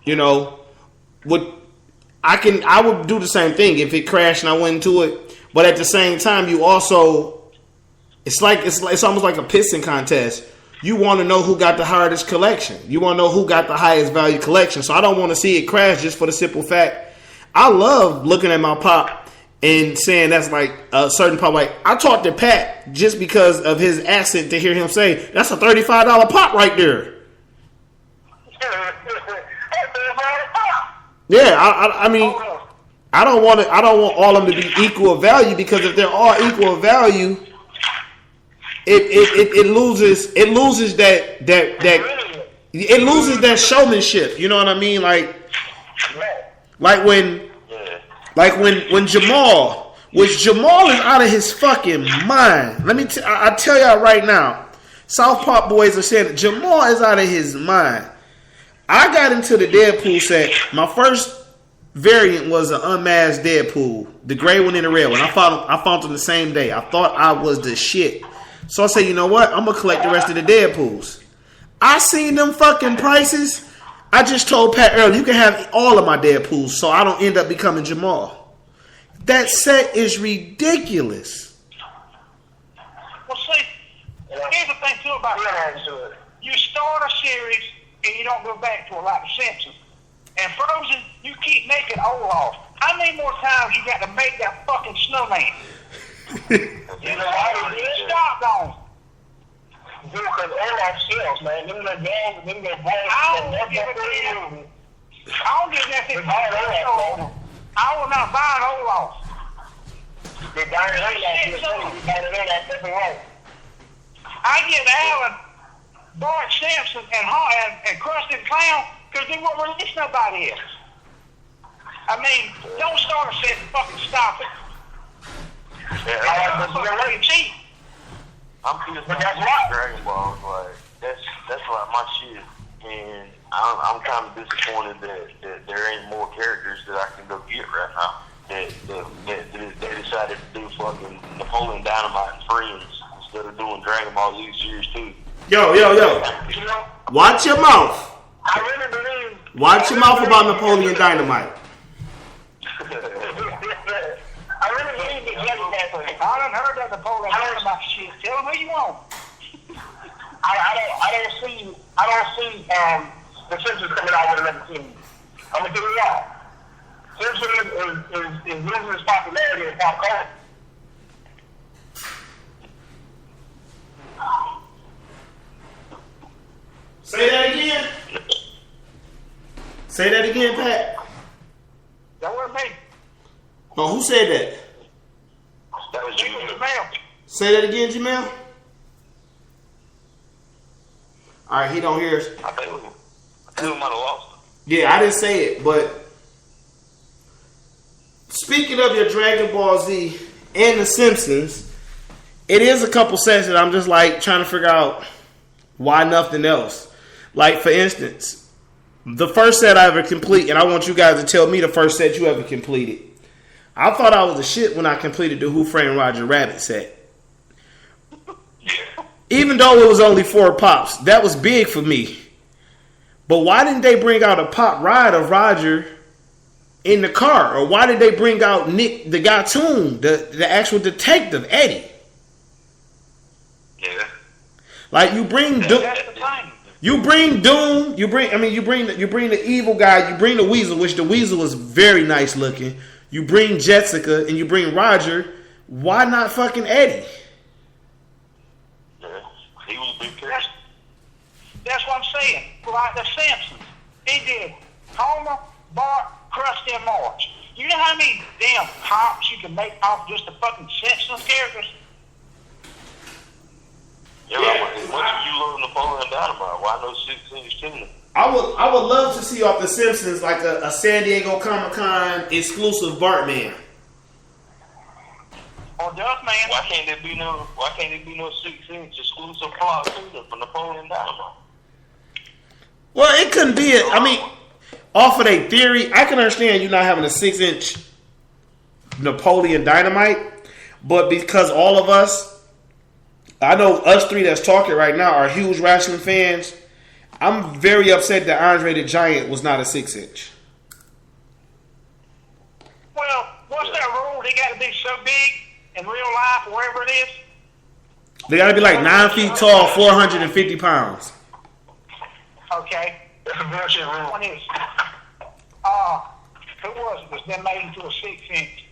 you know, I would do the same thing if it crashed and I went into it. But at the same time, you also, it's almost like a pissing contest. You want to know who got the hardest collection. You want to know who got the highest value collection. So I don't want to see it crash just for the simple fact. I love looking at my pop and saying that's like a certain pop. Like I talked to Pat just because of his accent to hear him say, that's a $35 pop right there. Yeah, I mean, I don't want all of them to be equal value, because if they're all equal value, it loses that showmanship. You know what I mean? Like when Jamal is out of his fucking mind. I tell y'all right now, South Park boys are saying that Jamal is out of his mind. I got into the Deadpool set. My first variant was an unmasked Deadpool, the gray one and the red one. I found them the same day. I thought I was the shit. So I said, you know what? I'm going to collect the rest of the Deadpools. I seen them fucking prices. I just told Pat earlier, you can have all of my Deadpools so I don't end up becoming Jamal. That set is ridiculous. Well, see, here's the thing too about that. You start a series and you don't go back to it like The Simpsons. And Frozen, you keep making Olaf. How many more times you got to make that fucking snowman? Stop on. Because Olaf sells, man. Them the balls, them the balls. I don't give a damn. I don't give that shit. I will not buy an Olaf. They buy it Olaf. That's right. I give Alan, Bart Simpson, and Krusty the Clown because they won't release nobody else. I mean, don't start a set and fucking stop it. Yeah, cheap. I'm just like Dragon Ball. Like that's like my shit, and I'm kind of disappointed that there ain't more characters that I can go get right now. That they decided to do fucking Napoleon Dynamite and Friends instead of doing Dragon Ball Z Series 2. Yo. Watch your mouth. I really believe. Watch your mouth about Napoleon Dynamite. I really believe that I done heard that Napoleon Dynamite shit. Tell them who you want. I don't see the Simpsons coming out with another team. I'm gonna tell you that. Simpsons is losing its popularity in pop culture. Say that again. Say that again, Pat. That wasn't me. Oh, who said that? That was you, Jamel. Say that again, Jamel. All right, he don't hear us. I think we might have lost him. Yeah, I didn't say it, but speaking of your Dragon Ball Z and The Simpsons, it is a couple sets that I'm just like trying to figure out why nothing else. Like, for instance, the first set I ever complete, and I want you guys to tell me the first set you ever completed. I thought I was the shit when I completed the Who Framed Roger Rabbit set. Even though it was only 4 pops, that was big for me. But why didn't they bring out a pop ride of Roger in the car? Or why did they bring out Nick the Gatoon, the actual detective, Eddie? Yeah. Like, you bring Doom, you bring the evil guy, you bring the Weasel, which the Weasel is very nice looking. You bring Jessica and you bring Roger. Why not fucking Eddie? Yeah. He was a big character. That's what I'm saying. Like The Simpsons. He did Homer, Bart, Krusty, and Marge. You know how many damn pops you can make off just the fucking Simpsons characters? Yeah, as much as you love Napoleon Dynamite, why no 6-inch tuna? I would love to see off The Simpsons like a San Diego Comic-Con exclusive Bartman. Or Duckman. Why can't there be no 6-inch exclusive plot tuna for Napoleon Dynamite? Well, it couldn't be off of a theory, I can understand you not having a 6-inch Napoleon Dynamite, but because all of us, I know us three that's talking right now are huge wrestling fans, I'm very upset that Andre the Giant was not a 6-inch. Well, what's that rule? They got to be so big in real life, wherever it is. They got to be like 9 feet tall, 450 pounds. Okay. That's a bullshit rule. One is, who was it? Was then made into a 6-inch?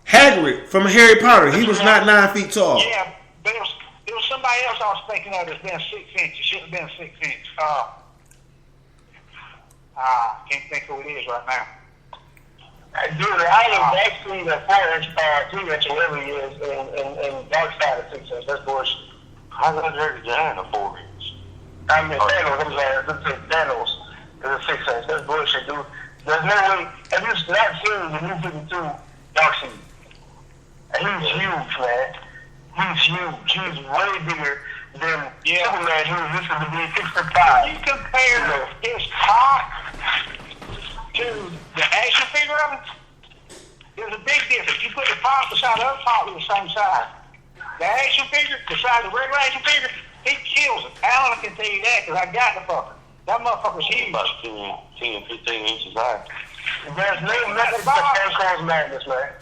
Hagrid from Harry Potter. He was not 9 feet tall. Yeah, but it was somebody else I was thinking of that's been 6 inches. It shouldn't have been 6 inch. Can't think who it is right now. Dude, I was actually the 4-inch, 2-inch, or whatever he is, and Dark Side of 6-inch. That's bullshit. How's Andre the Giant a 4-inch? I mean, Thanos, I'm sorry, Thanos is a 6-inch. That's bullshit, dude. There's no way. Have you not seen the new 52 Darkseid? He's huge, man. He's huge. He's way bigger than Superman, who is listed to be 6'5". You compare his top to the action figure of it, there's a big difference. You put the pop beside the other pop with the same size. The action figure beside the regular action figure, he kills it. Alan can tell you that because I got the fucker. That motherfucker's huge. About 10, 15 inches high. There's no method but Transformers madness, man.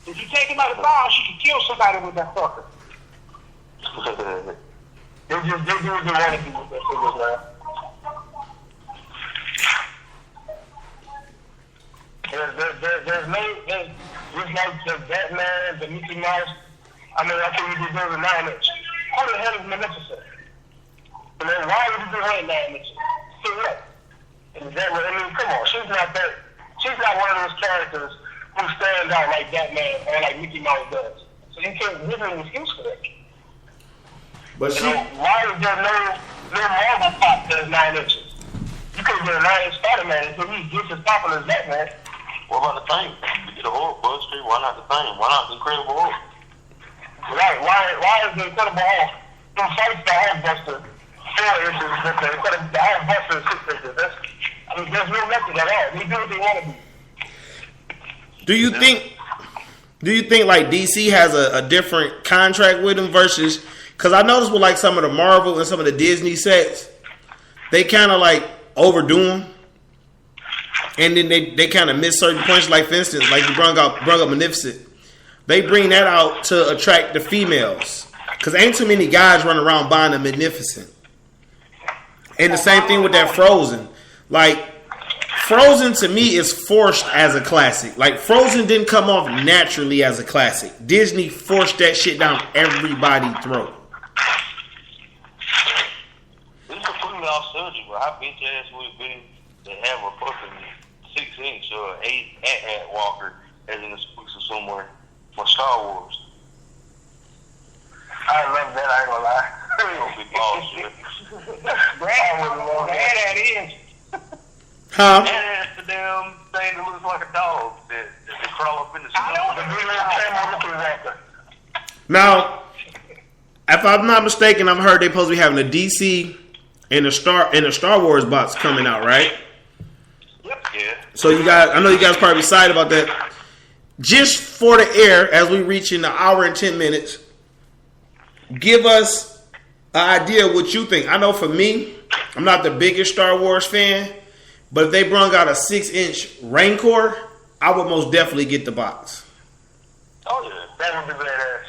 If you take him out of the box, you can kill somebody with that fucker. They do what they want to do with their figures, man. There's just like the Batman, the Mickey Mouse. I mean, I think we just do the 9-inch. Who the hell is Magnificent? I mean, why would you do her 9 inches? So what? Is that what, I mean, come on, she's not that. She's not one of those characters who stands out like Batman or like Mickey Mouse does. So you can't give her an excuse for that. But You know, why is there no Marvel pop that is 9 inches? You could get a 9-inch Spider-Man until he's just as popular as Batman. What about the Thing? You get a Hulk buster. Why not the Thing? Why not the Incredible Hulk? Right? Why is the Incredible Hulk who fights the Hulk buster 4 inches? The Hulk buster is 6 inches. There's no method at all. They do what they want to do. Do you think like DC has a different contract with him versus? Because I noticed with like some of the Marvel and some of the Disney sets, they kind of like overdo them, and then they kind of miss certain points. Like for instance, like you brung up Magnificent, they bring that out to attract the females because ain't too many guys running around buying a Magnificent. And the same thing with that Frozen. Like Frozen to me is forced as a classic. Like Frozen didn't come off naturally as a classic. Disney forced that shit down everybody's throat. This is completely off subject, but how bitch ass would it be to have a fucking 6-inch or 8 at Walker as in the exclusive somewhere for Star Wars? I love that, I ain't gonna lie. Don't be bullshit. That is. Huh? And it's the damn thing that looks like a dog that crawl up in the Now, if I'm not mistaken, I've heard they supposed to be having a DC and a Star Wars box coming out, right? Yep. Yeah. So you guys, I know you guys probably excited about that. Just for the air, as we reach in the hour and 10 minutes, give us an idea of what you think. I know for me, I'm not the biggest Star Wars fan, but if they brought out a 6-inch Rancor, I would most definitely get the box. Oh yeah, That would be badass.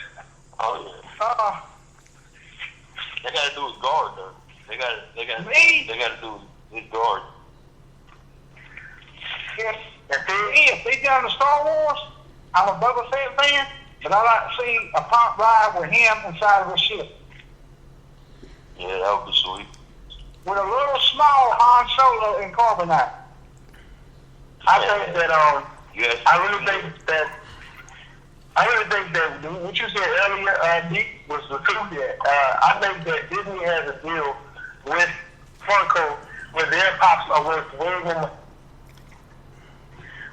oh yeah. They got to do with guard though. They got to do with guard. If they done the Star Wars, I'm a Boba Fett fan, but I like to see a pop ride with him inside of a ship. Yeah, that would be sweet. With a little small Han Solo in carbonite. I think that Yes. I really think that what you said earlier, Deep, was the truth. I think that Disney has a deal with Funko where their pops are worth way more.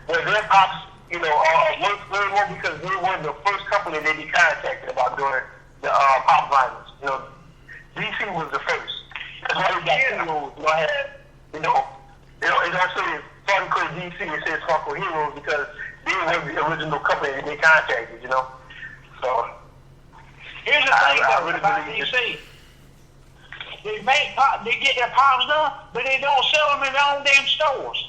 Where their pops, worth way more because they were the first company they be contacted about doing the pop vinyls. DC was the first. That's why we got Heroes. It don't say Funko DC, it says Funko Heroes because they were the original company that they contacted, So here's the thing about DC. They get their pops done, but they don't sell them in their own damn stores.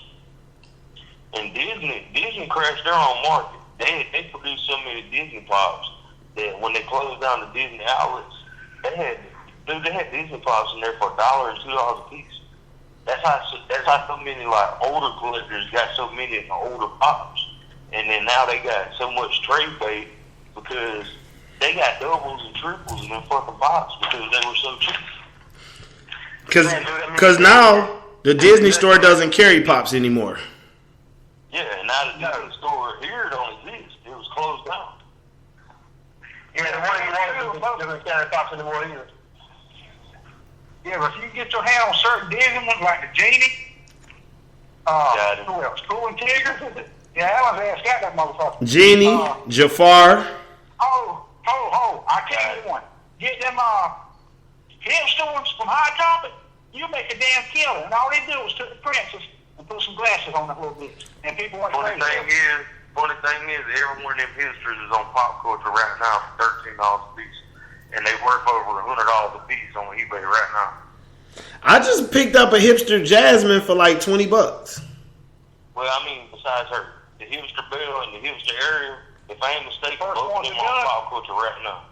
And Disney crashed their own market. They produced so many Disney pops that when they closed down the Disney outlets, they had Disney pops in there for $1 and $2 a piece. That's how so many like older collectors got so many of the older pops, and then now they got so much trade bait because they got doubles and triples in them fucking pops because they were so cheap. Because now the Disney store doesn't carry pops anymore. Yeah, and now the Disney store here don't exist. It was closed down. Yeah, the one you wanted doesn't carry pops anymore either. Yeah, but if you get your hand on certain Disney ones like the Genie, who else? Cool and Tigger. Yeah, Alan's ass got that motherfucker. Genie, Jafar. I tell you one. Get them hipster ones from High Topic, you make a damn killing. And all they do is took the princess and put some glasses on that little bitch. And people want to Funny thing is, every one of them hipsters is on Pop Culture right now for $13 a piece. And they worth over $100 a piece on eBay right now. I just picked up a hipster Jasmine for like $20. Well, I mean, besides her, the hipster Belle and the hipster Ariel, if I ain't mistaken, both of them on Pop Culture right now.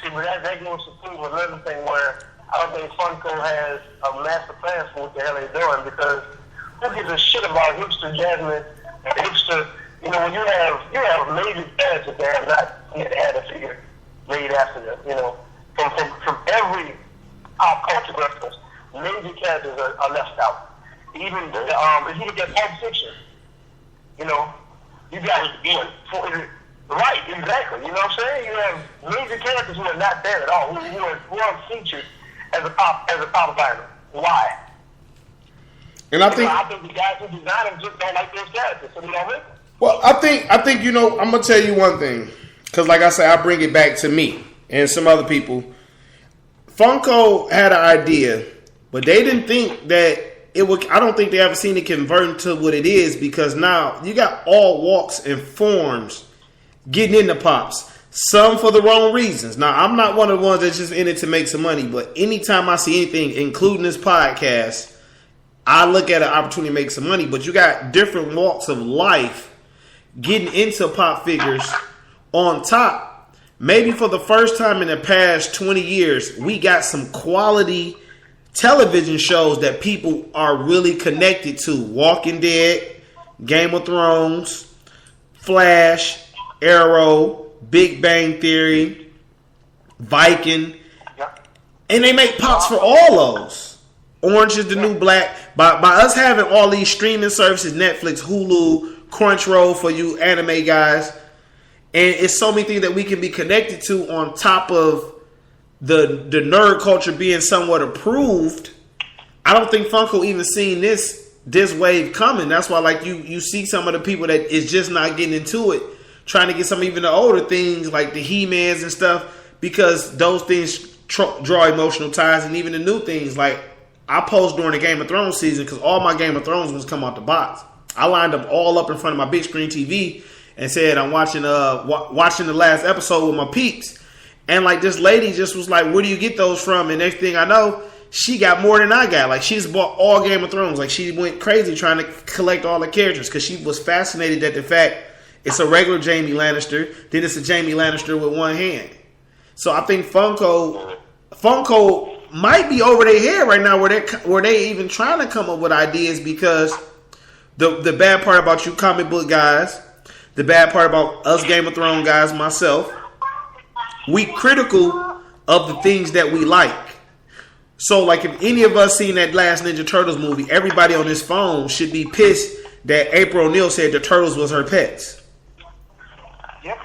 See, but that goes to prove another thing where I don't think Funko has a master plan for what the hell they're doing, because who gives a shit about hipster Jasmine and hipster? You know, when you have major characters that have not yet had a figure made after them. You know, from every pop culture reference, major characters are left out. Even if you look at Pulp Fiction, you know, you got right, exactly. You know what I'm saying? You have major characters who are not there at all, who are featured as a pop environment. Why? And I think the guys who design them just don't like those characters, so they don't make them. Well, I think you know, I'm gonna tell you one thing, because like I said, I bring it back to me and some other people. Funko had an idea, but they didn't think that it would. I don't think they ever seen it convert into what it is, because now you got all walks and forms getting into pops. Some for the wrong reasons. Now, I'm not one of the ones that's just in it to make some money, but anytime I see anything, including this podcast, I look at an opportunity to make some money. But you got different walks of life getting into pop figures. On top, maybe for the first time in the past 20 years, we got some quality television shows that people are really connected to. Walking Dead, Game of Thrones, Flash, Arrow, Big Bang Theory, Viking. And they make pops for all those. Orange is the New Black. By us having all these streaming services, Netflix, Hulu, Crunchyroll for you anime guys, and it's so many things that we can be connected to on top of the nerd culture being somewhat approved. I don't think Funko even seen this wave coming. That's why, like, you see some of the people that is just not getting into it, trying to get some even the older things like the He-Mans and stuff, because those things draw emotional ties. And even the new things, like I post during the Game of Thrones season, because all my Game of Thrones ones come out the box. I lined up all up in front of my big screen TV and said I'm watching the last episode with my peeps. And like this lady just was like, where do you get those from? And next thing I know, she got more than I got. Like, she just bought all Game of Thrones. Like, she went crazy trying to collect all the characters because she was fascinated at the fact it's a regular Jaime Lannister, then it's a Jaime Lannister with one hand. So I think Funko might be over their head right now where they even trying to come up with ideas, because the bad part about you comic book guys, the bad part about us Game of Thrones guys, myself, we critical of the things that we like. So, like, if any of us seen that last Ninja Turtles movie, everybody on this phone should be pissed that April O'Neil said the Turtles was her pets. Yep.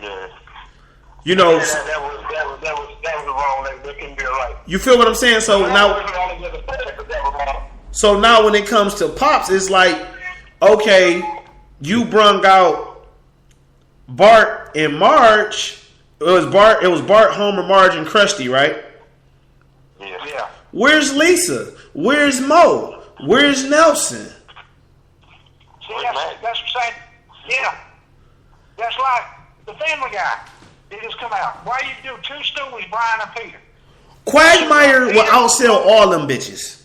You know, that was the wrong thing. That couldn't be right. You feel what I'm saying? So now when it comes to pops, it's like, okay, you brung out Bart and Marge. It was Bart, Homer, Marge, and Krusty, right? Yeah. Where's Lisa? Where's Mo? Where's Nelson? See, that's what I'm saying. Yeah. That's like the Family Guy. They just come out. Why you do two stories, Brian and Peter? Quagmire will outsell all them bitches.